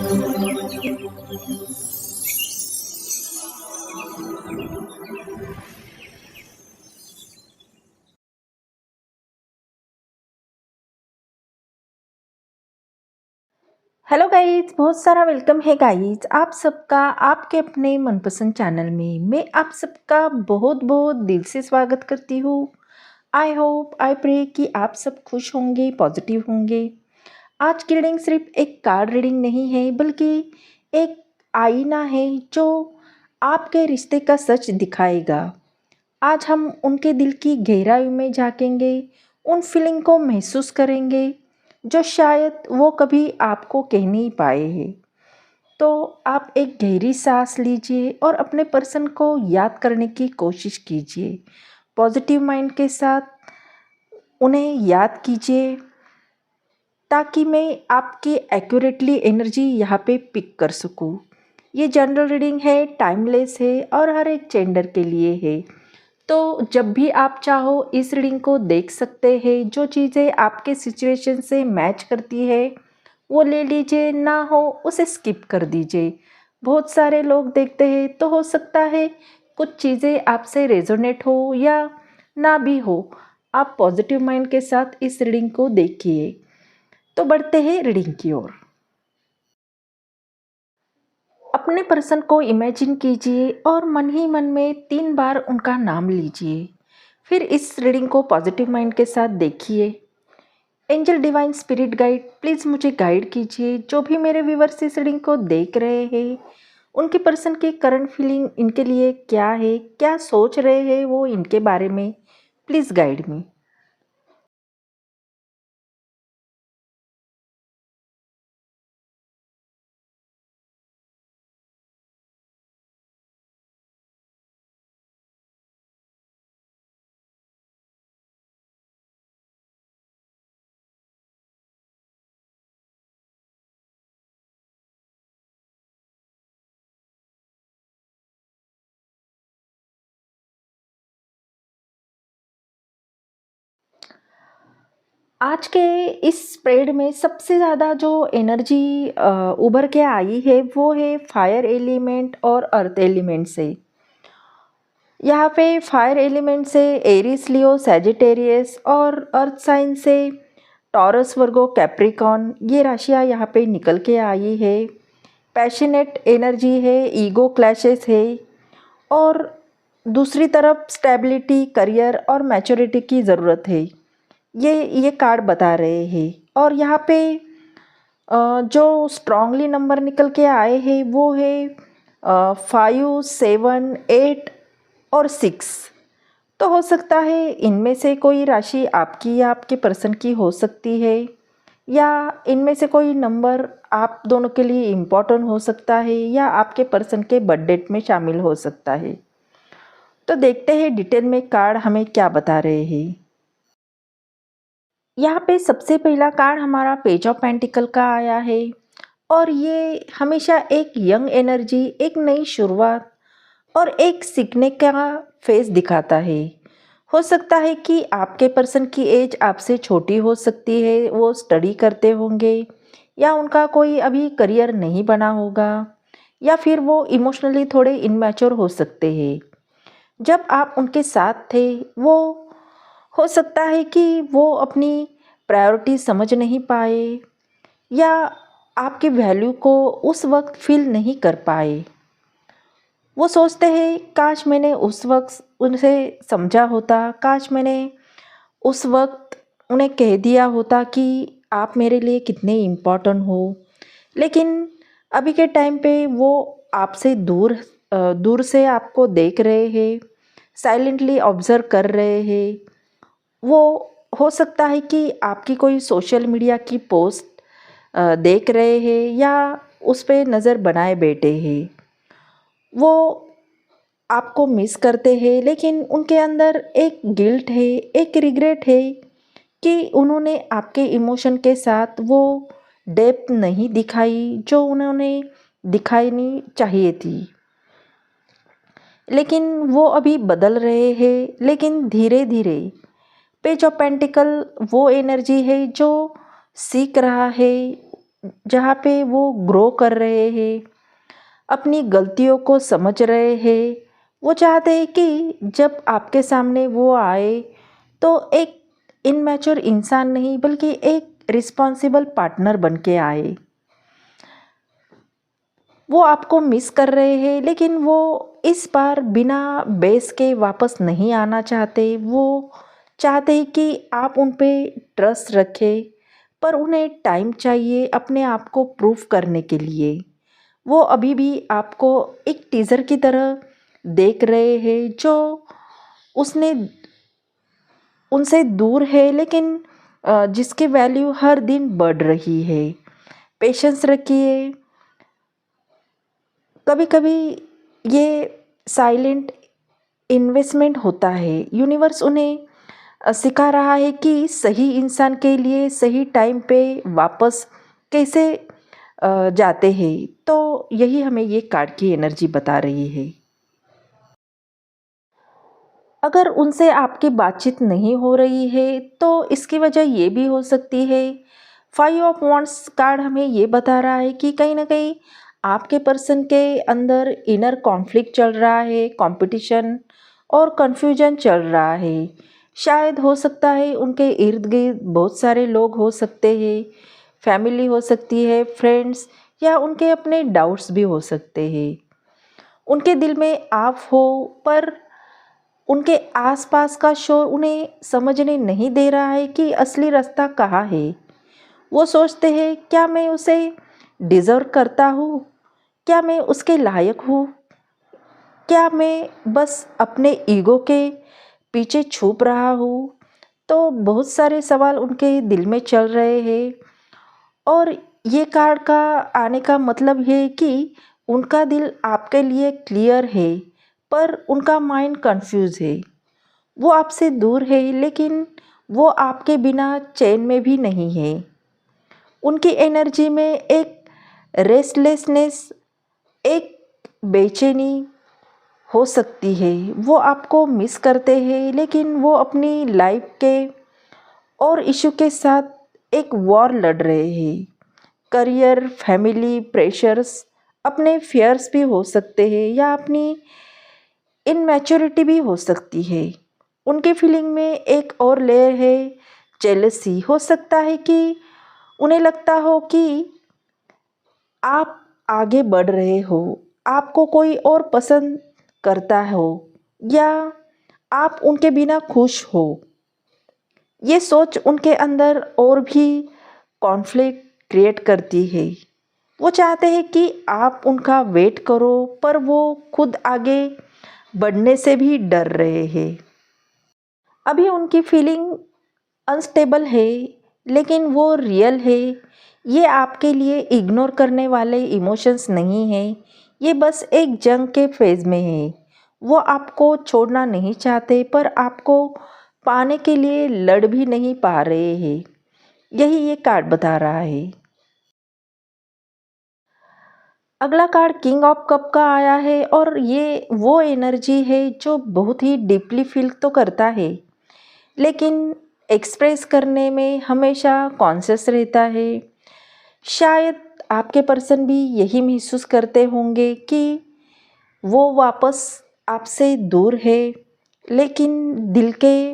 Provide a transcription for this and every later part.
Hello guys, बहुत सारा welcome है गाइज आप सबका आपके अपने मनपसंद चैनल में। मैं आप सबका बहुत बहुत दिल से स्वागत करती हूँ। आई होप आई प्रे कि आप सब खुश होंगे, पॉजिटिव होंगे। आज की रीडिंग सिर्फ एक कार्ड रीडिंग नहीं है, बल्कि एक आईना है जो आपके रिश्ते का सच दिखाएगा। आज हम उनके दिल की गहराई में झाँकेंगे, उन फीलिंग को महसूस करेंगे जो शायद वो कभी आपको कह नहीं पाए हैं। तो आप एक गहरी सांस लीजिए और अपने पर्सन को याद करने की कोशिश कीजिए। पॉजिटिव माइंड के साथ उन्हें याद कीजिए ताकि मैं आपकी एक्यूरेटली एनर्जी यहाँ पे पिक कर सकूँ। ये जनरल रीडिंग है, टाइमलेस है और हर एक जेंडर के लिए है। तो जब भी आप चाहो इस रीडिंग को देख सकते हैं। जो चीज़ें आपके सिचुएशन से मैच करती है वो ले लीजिए, ना हो उसे स्किप कर दीजिए। बहुत सारे लोग देखते हैं तो हो सकता है कुछ चीज़ें आपसे रेजोनेट हो या ना भी हो। आप पॉजिटिव माइंड के साथ इस रीडिंग को देखिए। तो बढ़ते हैं रीडिंग की ओर। अपने पर्सन को इमेजिन कीजिए और मन ही मन में 3 बार उनका नाम लीजिए। फिर इस रीडिंग को पॉजिटिव माइंड के साथ देखिए। Angel divine spirit guide, please मुझे गाइड कीजिए। जो भी मेरे व्यूवर्स इस रीडिंग को देख रहे हैं, उनके पर्सन की करंट फीलिंग इनके लिए क्या है, क्या सोच रहे हैं वो इनके बारे में। Please guide me. आज के इस स्प्रेड में सबसे ज़्यादा जो एनर्जी उभर के आई है वो है फायर एलिमेंट और अर्थ एलिमेंट से। यहाँ पे फायर एलिमेंट से एरिस, लियो, सैजिटेरियस और अर्थ साइन से टॉरस, वर्गो, कैप्रिकॉन, ये राशियाँ यहाँ पे निकल के आई है। पैशनेट एनर्जी है, ईगो क्लैशेस है और दूसरी तरफ स्टेबिलिटी, करियर और मैच्योरिटी की ज़रूरत है। ये कार्ड बता रहे हैं। और यहाँ पे जो स्ट्रांगली नंबर निकल के आए हैं वो है 5, 7, 8 और 6। तो हो सकता है इनमें से कोई राशि आपकी या आपके पर्सन की हो सकती है, या इनमें से कोई नंबर आप दोनों के लिए इम्पोर्टेंट हो सकता है, या आपके पर्सन के बर्थ डेट में शामिल हो सकता है। तो देखते हैं डिटेल में कार्ड हमें क्या बता रहे हैं। यहाँ पे सबसे पहला कार्ड हमारा पेज ऑफ पेंटिकल का आया है और ये हमेशा एक यंग एनर्जी, एक नई शुरुआत और एक सीखने का फेस दिखाता है। हो सकता है कि आपके पर्सन की एज आपसे छोटी हो सकती है, वो स्टडी करते होंगे या उनका कोई अभी करियर नहीं बना होगा, या फिर वो इमोशनली थोड़े इनमैच्योर हो सकते हैं। जब आप उनके साथ थे वो हो सकता है कि वो अपनी प्रायोरिटी समझ नहीं पाए या आपकी वैल्यू को उस वक्त फील नहीं कर पाए। वो सोचते हैं काश मैंने उस वक्त उनसे समझा होता, काश मैंने उस वक्त उन्हें कह दिया होता कि आप मेरे लिए कितने इम्पोर्टेंट हो। लेकिन अभी के टाइम पे वो आपसे दूर से आपको देख रहे हैं, साइलेंटली ऑब्जर्व कर रहे हैं। वो हो सकता है कि आपकी कोई सोशल मीडिया की पोस्ट देख रहे हैं या उस पे नज़र बनाए बैठे हैं। वो आपको मिस करते हैं, लेकिन उनके अंदर एक गिल्ट है, एक रिग्रेट है कि उन्होंने आपके इमोशन के साथ वो डेप्थ नहीं दिखाई जो उन्होंने दिखानी चाहिए थी। लेकिन वो अभी बदल रहे हैं, लेकिन धीरे धीरे। पेज ऑफ पेंटिकल वो एनर्जी है जो सीख रहा है, जहाँ पे वो ग्रो कर रहे हैं, अपनी गलतियों को समझ रहे हैं। वो चाहते हैं कि जब आपके सामने वो आए तो एक इनमैच्योर इंसान नहीं बल्कि एक रिस्पॉन्सिबल पार्टनर बन के आए। वो आपको मिस कर रहे हैं लेकिन वो इस बार बिना बेस के वापस नहीं आना चाहते। वो चाहते हैं कि आप उन पे ट्रस्ट रखें, पर उन्हें टाइम चाहिए अपने आप को प्रूव करने के लिए। वो अभी भी आपको एक टीज़र की तरह देख रहे हैं जो उसने उनसे दूर है, लेकिन जिसकी वैल्यू हर दिन बढ़ रही है। पेशेंस रखिए। कभी-कभी ये साइलेंट इन्वेस्टमेंट होता है। यूनिवर्स उन्हें सिखा रहा है कि सही इंसान के लिए सही टाइम पे वापस कैसे जाते हैं। तो यही हमें ये कार्ड की एनर्जी बता रही है। अगर उनसे आपकी बातचीत नहीं हो रही है तो इसकी वजह ये भी हो सकती है। 5 ऑफ वांड्स कार्ड हमें ये बता रहा है कि कहीं न कहीं आपके पर्सन के अंदर इनर कॉन्फ्लिक्ट चल रहा है, कॉम्पिटिशन और कन्फ्यूजन चल रहा है। शायद हो सकता है उनके इर्द-गिर्द बहुत सारे लोग हो सकते हैं, फैमिली हो सकती है, फ्रेंड्स या उनके अपने डाउट्स भी हो सकते हैं। उनके दिल में आप हो, पर उनके आसपास का शोर उन्हें समझने नहीं दे रहा है कि असली रास्ता कहाँ है। वो सोचते हैं, क्या मैं उसे डिज़र्व करता हूँ? क्या मैं उसके लायक हूँ? क्या मैं बस अपने ईगो के पीछे छुप रहा हूँ? तो बहुत सारे सवाल उनके दिल में चल रहे हैं। और ये कार्ड का आने का मतलब ये है कि उनका दिल आपके लिए क्लियर है, पर उनका माइंड कंफ्यूज है। वो आपसे दूर है लेकिन वो आपके बिना चैन में भी नहीं है। उनकी एनर्जी में एक रेस्टलेसनेस, एक बेचैनी हो सकती है। वो आपको मिस करते हैं लेकिन वो अपनी लाइफ के और इशू के साथ एक वॉर लड़ रहे हैं। करियर, फैमिली, प्रेशर्स, अपने फियर्स भी हो सकते हैं या अपनी इनमैच्योरिटी भी हो सकती है। उनकी फीलिंग में एक और लेयर है, जेलसी। हो सकता है कि उन्हें लगता हो कि आप आगे बढ़ रहे हो, आपको कोई और पसंद करता हो या आप उनके बिना खुश हो। ये सोच उनके अंदर और भी कॉन्फ्लिक्ट क्रिएट करती है। वो चाहते हैं कि आप उनका वेट करो, पर वो खुद आगे बढ़ने से भी डर रहे हैं। अभी उनकी फीलिंग अनस्टेबल है लेकिन वो रियल है। ये आपके लिए इग्नोर करने वाले इमोशंस नहीं हैं। ये बस एक जंग के फेज़ में है। वो आपको छोड़ना नहीं चाहते, पर आपको पाने के लिए लड़ भी नहीं पा रहे हैं। यही ये कार्ड बता रहा है। अगला कार्ड किंग ऑफ कप का आया है और ये वो एनर्जी है जो बहुत ही डीपली फील तो करता है, लेकिन एक्सप्रेस करने में हमेशा कॉन्शियस रहता है। शायद आपके पर्सन भी यही महसूस करते होंगे कि वो वापस आपसे दूर है, लेकिन दिल के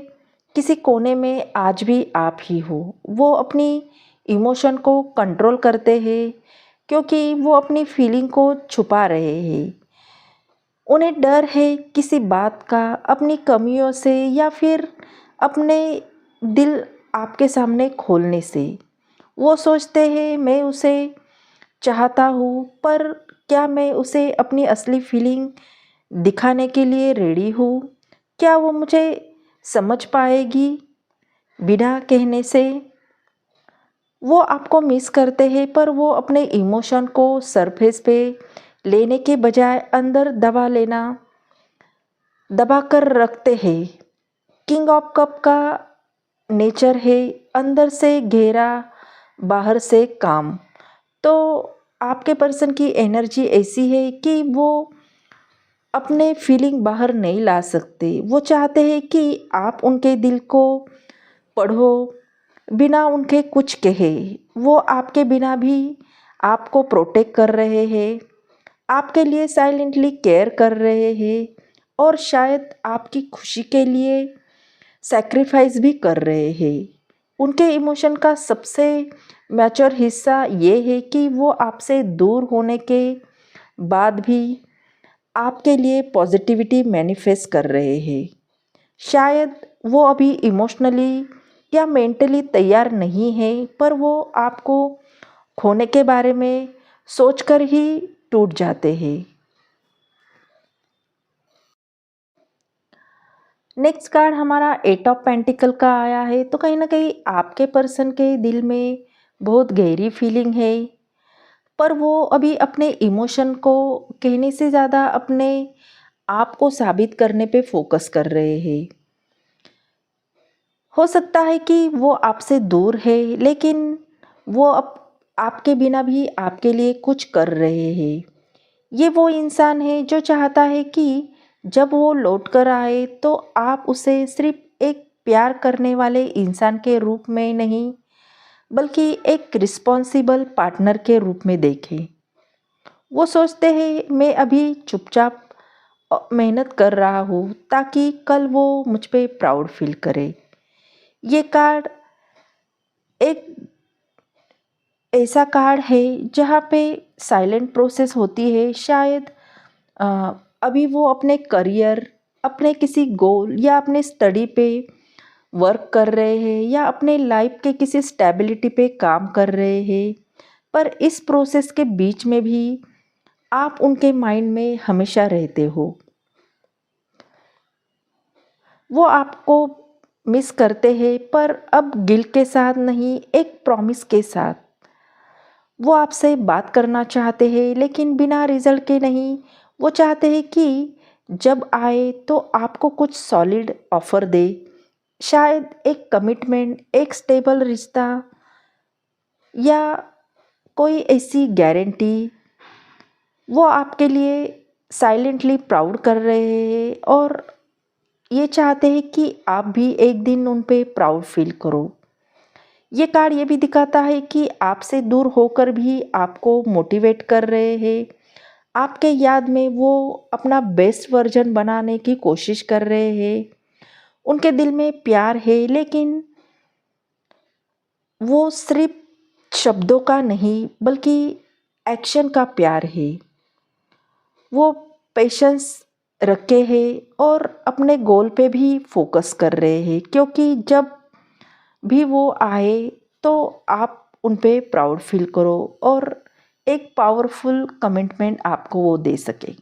किसी कोने में आज भी आप ही हो। वो अपनी इमोशन को कंट्रोल करते हैं क्योंकि वो अपनी फीलिंग को छुपा रहे हैं। उन्हें डर है किसी बात का, अपनी कमियों से या फिर अपने दिल आपके सामने खोलने से। वो सोचते हैं, मैं उसे चाहता हूँ, पर क्या मैं उसे अपनी असली फीलिंग दिखाने के लिए रेडी हूँ? क्या वो मुझे समझ पाएगी बिना कहने से? वो आपको मिस करते हैं, पर वो अपने इमोशन को सरफेस पे लेने के बजाय अंदर दबा कर रखते हैं। किंग ऑफ कप का नेचर है अंदर से घेरा, बाहर से काम। तो आपके पर्सन की एनर्जी ऐसी है कि वो अपने फीलिंग बाहर नहीं ला सकते। वो चाहते हैं कि आप उनके दिल को पढ़ो, बिना उनके कुछ कहे। वो आपके बिना भी आपको प्रोटेक्ट कर रहे हैं, आपके लिए साइलेंटली केयर कर रहे हैं और शायद आपकी खुशी के लिए सैक्रिफाइस भी कर रहे हैं। उनके इमोशन का सबसे मैच्योर हिस्सा ये है कि वो आपसे दूर होने के बाद भी आपके लिए पॉजिटिविटी मैनिफेस्ट कर रहे हैं। शायद वो अभी इमोशनली या मेंटली तैयार नहीं है, पर वो आपको खोने के बारे में सोचकर ही टूट जाते हैं। नेक्स्ट कार्ड हमारा 8 ऑफ पेंटिकल का आया है। तो कहीं ना कहीं आपके पर्सन के दिल में बहुत गहरी फीलिंग है, पर वो अभी अपने इमोशन को कहने से ज़्यादा अपने आप को साबित करने पे फोकस कर रहे हैं। हो सकता है कि वो आपसे दूर है, लेकिन वो आपके बिना भी आपके लिए कुछ कर रहे हैं। ये वो इंसान है जो चाहता है कि जब वो लौट कर आए तो आप उसे सिर्फ एक प्यार करने वाले इंसान के रूप में नहीं, बल्कि एक रिस्पॉन्सिबल पार्टनर के रूप में देखें। वो सोचते हैं मैं अभी चुपचाप मेहनत कर रहा हूँ ताकि कल वो मुझ पे प्राउड फील करे। ये कार्ड एक ऐसा कार्ड है जहाँ पे साइलेंट प्रोसेस होती है। शायद अ, अभी वो अपने करियर, अपने किसी गोल या अपने स्टडी पे वर्क कर रहे हैं या अपने लाइफ के किसी स्टेबिलिटी पे काम कर रहे हैं, पर इस प्रोसेस के बीच में भी आप उनके माइंड में हमेशा रहते हो। वो आपको मिस करते हैं, पर अब गिल्ट के साथ नहीं, एक प्रॉमिस के साथ। वो आपसे बात करना चाहते हैं, लेकिन बिना रिजल्ट के नहीं। वो चाहते हैं कि जब आए तो आपको कुछ सॉलिड ऑफर दे, शायद एक कमिटमेंट, एक स्टेबल रिश्ता या कोई ऐसी गारंटी। वो आपके लिए साइलेंटली प्राउड कर रहे हैं और ये चाहते हैं कि आप भी एक दिन उन पे प्राउड फील करो। ये कार्ड ये भी दिखाता है कि आपसे दूर होकर भी आपको मोटिवेट कर रहे हैं। आपके याद में वो अपना बेस्ट वर्जन बनाने की कोशिश कर रहे हैं। उनके दिल में प्यार है, लेकिन वो सिर्फ शब्दों का नहीं, बल्कि एक्शन का प्यार है। वो पेशेंस रखे हैं और अपने गोल पे भी फोकस कर रहे हैं, क्योंकि जब भी वो आए तो आप उन पे प्राउड फील करो और एक पावरफुल कमिटमेंट आपको वो दे सके।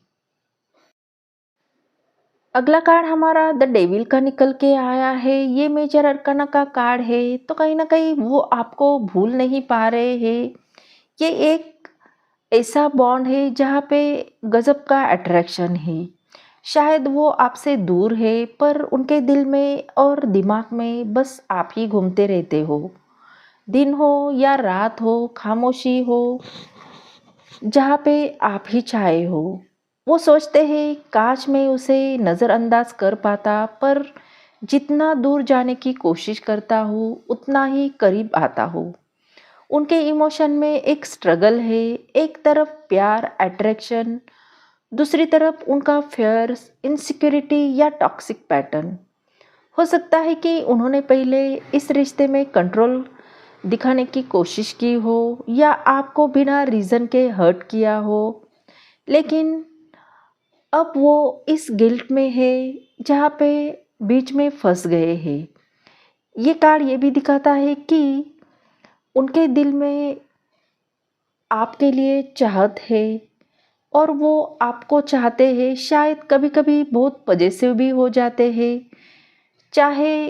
अगला कार्ड हमारा द डेविल का निकल के आया है। ये मेजर अरकाना का कार्ड है। तो कहीं ना कहीं वो आपको भूल नहीं पा रहे हैं। ये एक ऐसा बॉन्ड है जहाँ पे गजब का अट्रैक्शन है। शायद वो आपसे दूर है, पर उनके दिल में और दिमाग में बस आप ही घूमते रहते हो। दिन हो या रात हो, खामोशी हो, जहाँ पे आप ही चाहे हो। वो सोचते हैं काश मैं उसे नज़रअंदाज कर पाता, पर जितना दूर जाने की कोशिश करता हूँ उतना ही करीब आता हूँ। उनके इमोशन में एक स्ट्रगल है। एक तरफ प्यार, अट्रैक्शन, दूसरी तरफ उनका फियर्स, इनसिक्योरिटी या टॉक्सिक पैटर्न। हो सकता है कि उन्होंने पहले इस रिश्ते में कंट्रोल दिखाने की कोशिश की हो या आपको बिना रीज़न के हर्ट किया हो, लेकिन अब वो इस गिल्ट में है जहाँ पे बीच में फंस गए हैं। ये कार्ड ये भी दिखाता है कि उनके दिल में आपके लिए चाहत है और वो आपको चाहते हैं। शायद कभी कभी बहुत पजेसिव भी हो जाते हैं, चाहे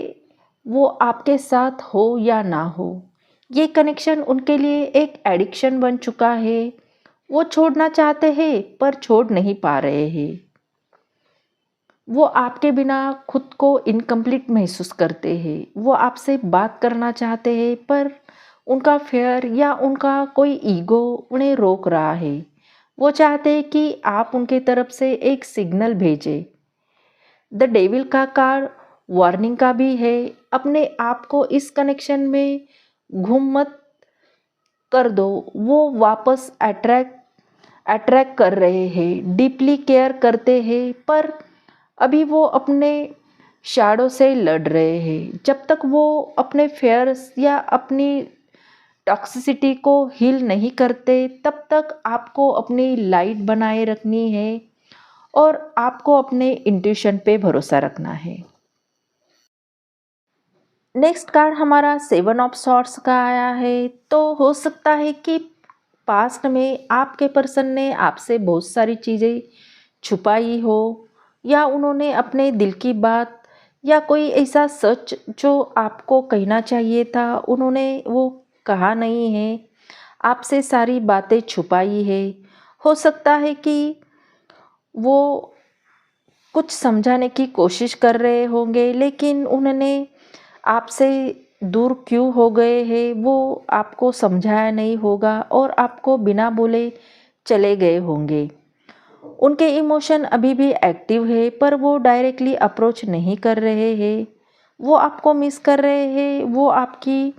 वो आपके साथ हो या ना हो। ये कनेक्शन उनके लिए एक एडिक्शन बन चुका है। वो छोड़ना चाहते हैं पर छोड़ नहीं पा रहे हैं। वो आपके बिना खुद को इनकम्प्लीट महसूस करते हैं। वो आपसे बात करना चाहते हैं, पर उनका फेयर या उनका कोई ईगो उन्हें रोक रहा है। वो चाहते हैं कि आप उनके तरफ से एक सिग्नल भेजें। द डेविल का कार्ड वार्निंग का भी है। अपने आप को इस कनेक्शन में गुम मत कर दो। वो वापस अट्रैक्ट कर रहे हैं, डीपली केयर करते हैं, पर अभी वो अपने शैडो से लड़ रहे हैं। जब तक वो अपने फेयर्स या अपनी टॉक्सिसिटी को हील नहीं करते, तब तक आपको अपनी लाइट बनाए रखनी है और आपको अपने इंट्यूशन पे भरोसा रखना है। नेक्स्ट कार्ड हमारा 7 ऑफ सॉर्ड्स का आया है। तो हो सकता है कि पास्ट में आपके पर्सन ने आपसे बहुत सारी चीज़ें छुपाई हो, या उन्होंने अपने दिल की बात या कोई ऐसा सच जो आपको कहना चाहिए था, उन्होंने वो कहा नहीं है, आपसे सारी बातें छुपाई है। हो सकता है कि वो कुछ समझाने की कोशिश कर रहे होंगे, लेकिन उन्होंने आपसे दूर क्यों हो गए हैं वो आपको समझाया नहीं होगा और आपको बिना बोले चले गए होंगे। उनके इमोशन अभी भी एक्टिव है, पर वो डायरेक्टली अप्रोच नहीं कर रहे हैं। वो आपको मिस कर रहे हैं, वो आपकी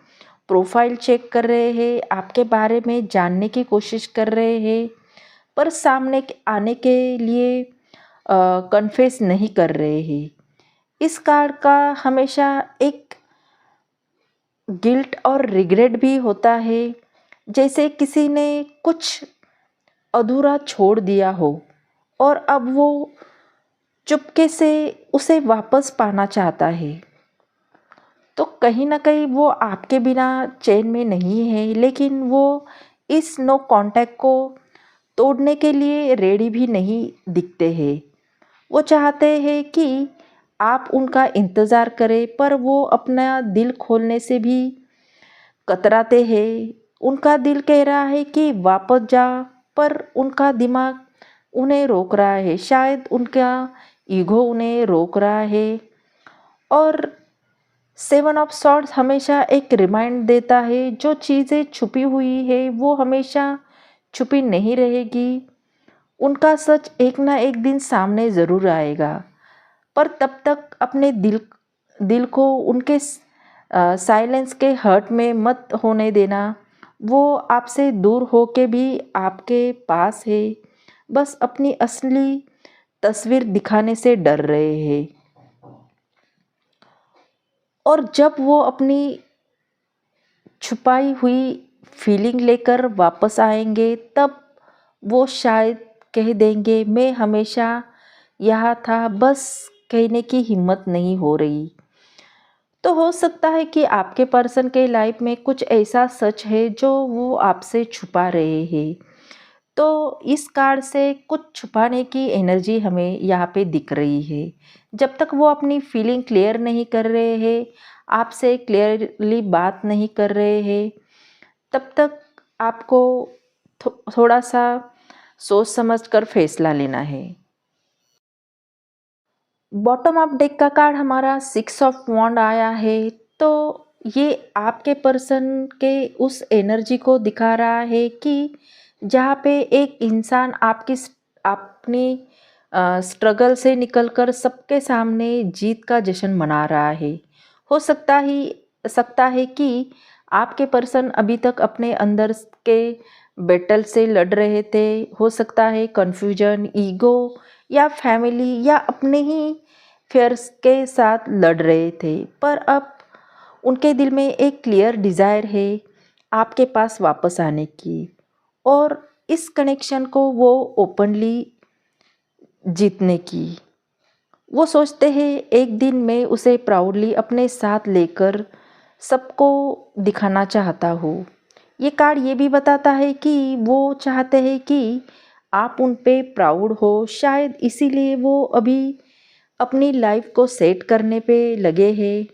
प्रोफाइल चेक कर रहे हैं, आपके बारे में जानने की कोशिश कर रहे हैं, पर सामने आने के लिए कन्फेस नहीं कर रहे हैं। इस कार्ड का हमेशा एक गिल्ट और रिग्रेट भी होता है, जैसे किसी ने कुछ अधूरा छोड़ दिया हो और अब वो चुपके से उसे वापस पाना चाहता है। तो कहीं ना कहीं वो आपके बिना चैन में नहीं है, लेकिन वो इस नो कांटेक्ट को तोड़ने के लिए रेडी भी नहीं दिखते हैं। वो चाहते हैं कि आप उनका इंतज़ार करें, पर वो अपना दिल खोलने से भी कतराते हैं। उनका दिल कह रहा है कि वापस जा, पर उनका दिमाग उन्हें रोक रहा है। शायद उनका ईगो उन्हें रोक रहा है। और 7 ऑफ सॉर्ड्स हमेशा एक रिमाइंड देता है, जो चीज़ें छुपी हुई है वो हमेशा छुपी नहीं रहेगी। उनका सच एक ना एक दिन सामने ज़रूर आएगा, पर तब तक अपने दिल को उनके साइलेंस के हर्ट में मत होने देना। वो आपसे दूर होके भी आपके पास है, बस अपनी असली तस्वीर दिखाने से डर रहे हैं। और जब वो अपनी छुपाई हुई फीलिंग लेकर वापस आएंगे, तब वो शायद कह देंगे, मैं हमेशा यहाँ था, बस कहने की हिम्मत नहीं हो रही। तो हो सकता है कि आपके पर्सन के लाइफ में कुछ ऐसा सच है जो वो आपसे छुपा रहे हैं। तो इस कार्ड से कुछ छुपाने की एनर्जी हमें यहाँ पे दिख रही है। जब तक वो अपनी फीलिंग क्लियर नहीं कर रहे हैं, आपसे क्लियरली बात नहीं कर रहे हैं, तब तक आपको थोड़ा सा सोच समझ कर फैसला लेना है। बॉटम ऑफ डेक का कार्ड हमारा 6 ऑफ वॉन्ड आया है। तो ये आपके पर्सन के उस एनर्जी को दिखा रहा है कि जहाँ पे एक इंसान अपनी स्ट्रगल से निकलकर सबके सामने जीत का जश्न मना रहा है। हो सकता है कि आपके पर्सन अभी तक अपने अंदर के बैटल से लड़ रहे थे। हो सकता है कन्फ्यूजन, ईगो या फैमिली या अपने ही फियर्स के साथ लड़ रहे थे, पर अब उनके दिल में एक क्लियर डिज़ायर है आपके पास वापस आने की, और इस कनेक्शन को वो ओपनली जीतने की। वो सोचते हैं एक दिन मैं उसे प्राउडली अपने साथ लेकर सबको दिखाना चाहता हूँ। ये कार्ड ये भी बताता है कि वो चाहते हैं कि आप उन पे प्राउड हो। शायद इसीलिए वो अभी अपनी लाइफ को सेट करने पे लगे हैं,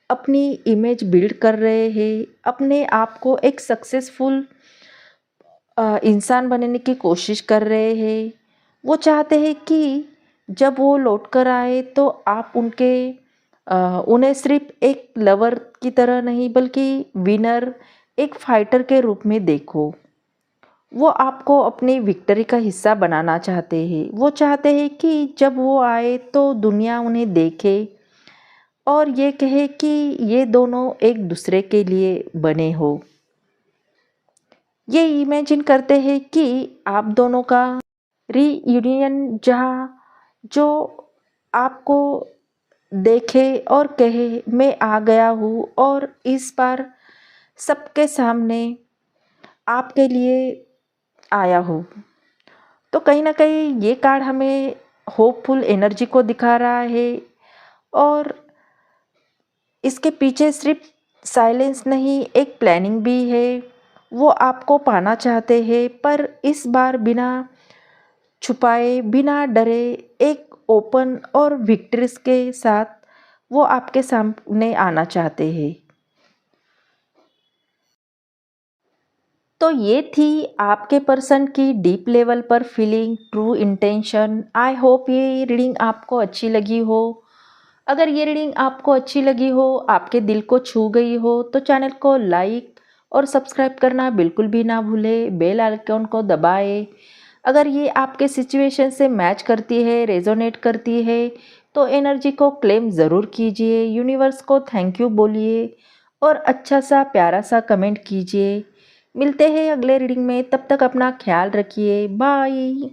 अपनी इमेज बिल्ड कर रहे हैं, अपने आप को एक सक्सेसफुल इंसान बनने की कोशिश कर रहे हैं। वो चाहते हैं कि जब वो लौट कर आए तो आप उन्हें सिर्फ एक लवर की तरह नहीं, बल्कि विनर, एक फाइटर के रूप में देखो। वो आपको अपनी विक्ट्री का हिस्सा बनाना चाहते हैं। वो चाहते हैं कि जब वो आए तो दुनिया उन्हें देखे और ये कहे कि ये दोनों एक दूसरे के लिए बने हो। ये इमेजिन करते हैं कि आप दोनों का रीयूनियन जहाँ जो आपको देखे और कहे मैं आ गया हूँ और इस बार सबके सामने आपके लिए आया हूँ। तो कहीं न कहीं ये कार्ड हमें होपफुल एनर्जी को दिखा रहा है और इसके पीछे सिर्फ साइलेंस नहीं, एक प्लानिंग भी है। वो आपको पाना चाहते हैं पर इस बार बिना छुपाए, बिना डरे, एक ओपन और विक्ट्रीज के साथ वो आपके सामने आना चाहते हैं। तो ये थी आपके पर्सन की डीप लेवल पर feeling, true intention. I hope ये रीडिंग आपको अच्छी लगी हो। अगर ये रीडिंग आपको अच्छी लगी हो, आपके दिल को छू गई हो, तो चैनल को लाइक और सब्सक्राइब करना बिल्कुल भी ना भूलें। बेल आइकन को दबाएं। अगर ये आपके सिचुएशन से मैच करती है, रेजोनेट करती है, तो एनर्जी को क्लेम ज़रूर कीजिए। यूनिवर्स को थैंक यू बोलिए और अच्छा सा प्यारा सा कमेंट कीजिए। मिलते हैं अगले रीडिंग में, तब तक अपना ख्याल रखिए। बाय।